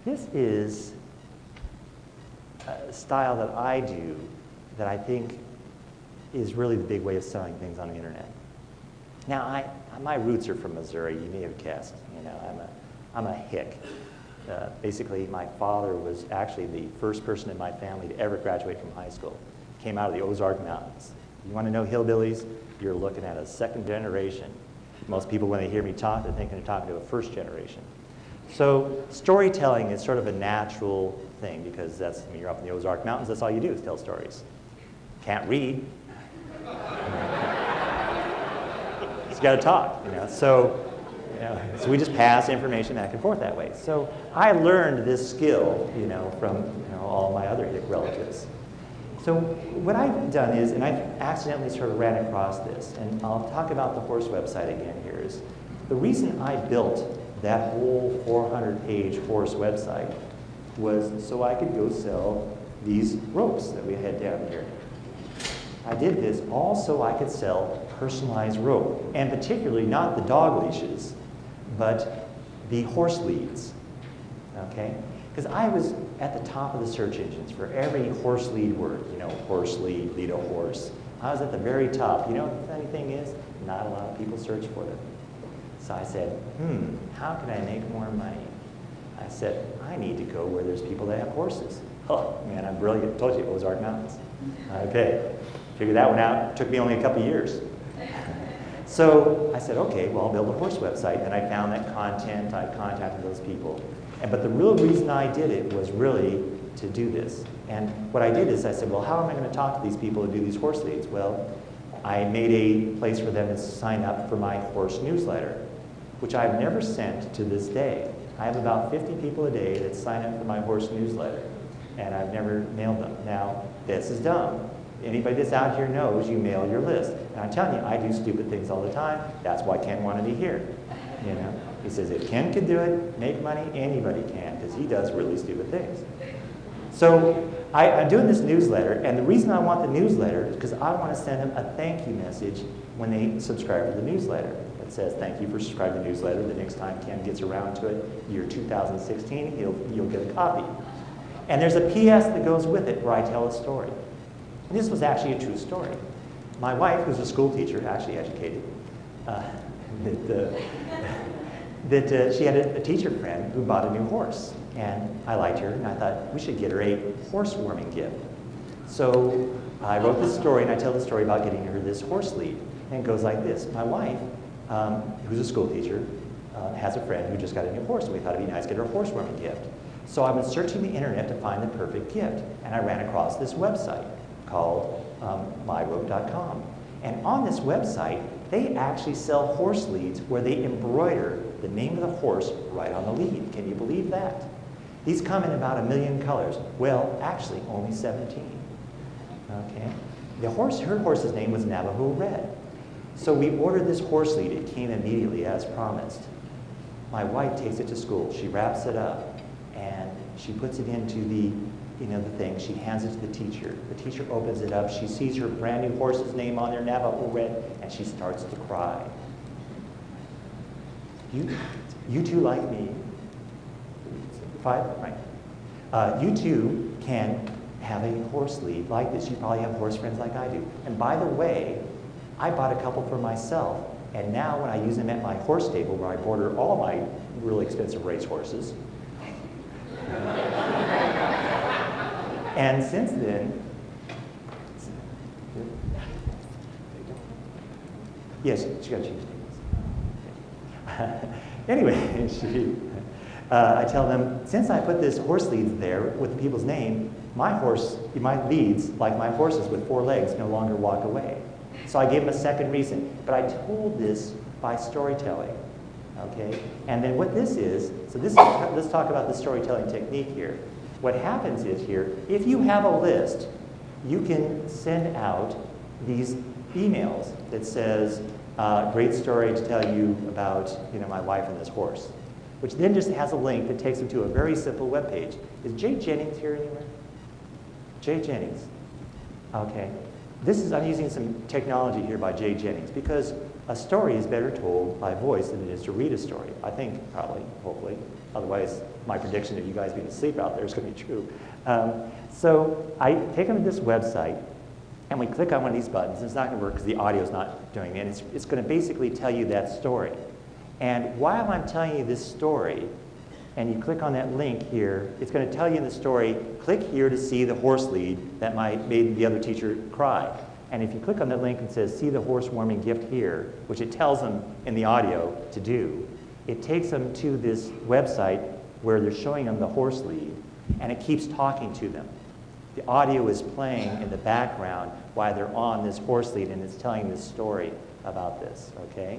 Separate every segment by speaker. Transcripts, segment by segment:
Speaker 1: This is a style that I do that I think is really the big way of selling things on the internet. Now, my roots are from Missouri. You may have guessed. You know, I'm a hick. Basically, my father was actually the first person in my family to ever graduate from high school. Came out of the Ozark Mountains. You want to know hillbillies? You're looking at a second generation. Most people, when they hear me talk, they're thinking they're talking to a first generation. So storytelling is sort of a natural thing because that's, I mean, you're up in the Ozark Mountains, that's all you do is tell stories. Can't read. Just got to talk, you know. So we just pass information back and forth that way. So I learned this skill, you know, from all my other hick relatives. So what I've done is, and I accidentally sort of ran across this, and I'll talk about the horse website again here, is the reason I built that whole 400-page horse website was so I could go sell these ropes that we had down here. I did this all so I could sell personalized rope, and particularly not the dog leashes, but the horse leads, okay? Because I was at the top of the search engines for every horse lead word, you know, horse lead, lead a horse. I was at the very top. You know what the funny thing is? Not a lot of people search for them. So I said, how can I make more money? I said, I need to go where there's people that have horses. Oh, man, I'm brilliant. I told you, Ozark Mountains. Okay, figured that one out. It took me only a couple years. So I said, okay, well, I'll build a horse website. And I found that content. I contacted those people. But the real reason I did it was really to do this. And what I did is I said, well, how am I going to talk to these people to do these horse leads? Well, I made a place for them to sign up for my horse newsletter, which I've never sent to this day. I have about 50 people a day that sign up for my horse newsletter, and I've never mailed them. Now, this is dumb. Anybody that's out here knows you mail your list. And I'm telling you, I do stupid things all the time. That's why Ken wanted me here, you know. He says, if Ken could do it, make money, anybody can, because he does really stupid things. So I'm doing this newsletter, and the reason I want the newsletter is because I want to send them a thank you message when they subscribe to the newsletter. It says, thank you for subscribing to the newsletter. The next time Ken gets around to it, year 2016, you'll get a copy. And there's a PS that goes with it where I tell a story. And this was actually a true story. My wife, who's a school teacher, actually educated, she had a teacher friend who bought a new horse. And I liked her, and I thought we should get her a horse warming gift. So I wrote this story, and I tell the story about getting her this horse lead. And it goes like this. My wife, who's a school teacher, has a friend who just got a new horse, and we thought it'd be nice to get her a horse warming gift. So I was searching the internet to find the perfect gift, and I ran across this website called myrope.com. And on this website, they actually sell horse leads where they embroider the name of the horse right on the lead. Can you believe that? These come in about 1 million colors. Well, actually, only 17. Okay? Her horse's name was Navajo Red. So we ordered this horse lead. It came immediately as promised. My wife takes it to school. She wraps it up, and she puts it into the thing. She hands it to the teacher. The teacher opens it up. She sees her brand new horse's name on there, Navajo Red, and she starts to cry. You too, like me. 5, right? You too can have a horse lead like this. You probably have horse friends like I do. And by the way, I bought a couple for myself. And now when I use them at my horse stable where I border all my really expensive race horses, and since then, yes, she got to change names. Anyway, I tell them, since I put this horse leads there with the people's name, my leads, like my horses with 4 legs, no longer walk away. So I gave them a second reason. But I told this by storytelling. Okay? And then what this is, let's talk about the storytelling technique here. What happens is here, if you have a list, you can send out these emails that says, great story to tell you about my wife and this horse, which then just has a link that takes them to a very simple web page. Is Jay Jennings here anywhere? Jay Jennings. Okay. I'm using some technology here by Jay Jennings because a story is better told by voice than it is to read a story. I think, probably, hopefully. Otherwise, my prediction of you guys being asleep out there is going to be true. So I take them to this website, and we click on one of these buttons. It's not going to work because the audio is not doing it. And it's going to basically tell you that story. And while I'm telling you this story, and you click on that link here, it's going to tell you in the story, click here to see the horse lead that made the other teacher cry. And if you click on that link and says, see the horse warming gift here, which it tells them in the audio to do, it takes them to this website where they're showing them the horse lead, and it keeps talking to them. The audio is playing in the background while they're on this horse lead, and it's telling this story about this, okay?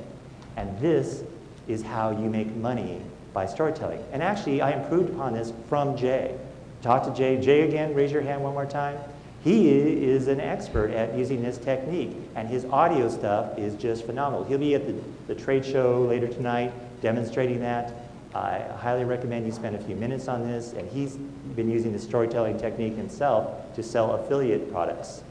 Speaker 1: And this is how you make money by storytelling. And actually, I improved upon this from Jay. Talk to Jay. Jay, again, raise your hand one more time. He is an expert at using this technique, and his audio stuff is just phenomenal. He'll be at the trade show later tonight demonstrating that. I highly recommend you spend a few minutes on this, and he's been using the storytelling technique himself to sell affiliate products.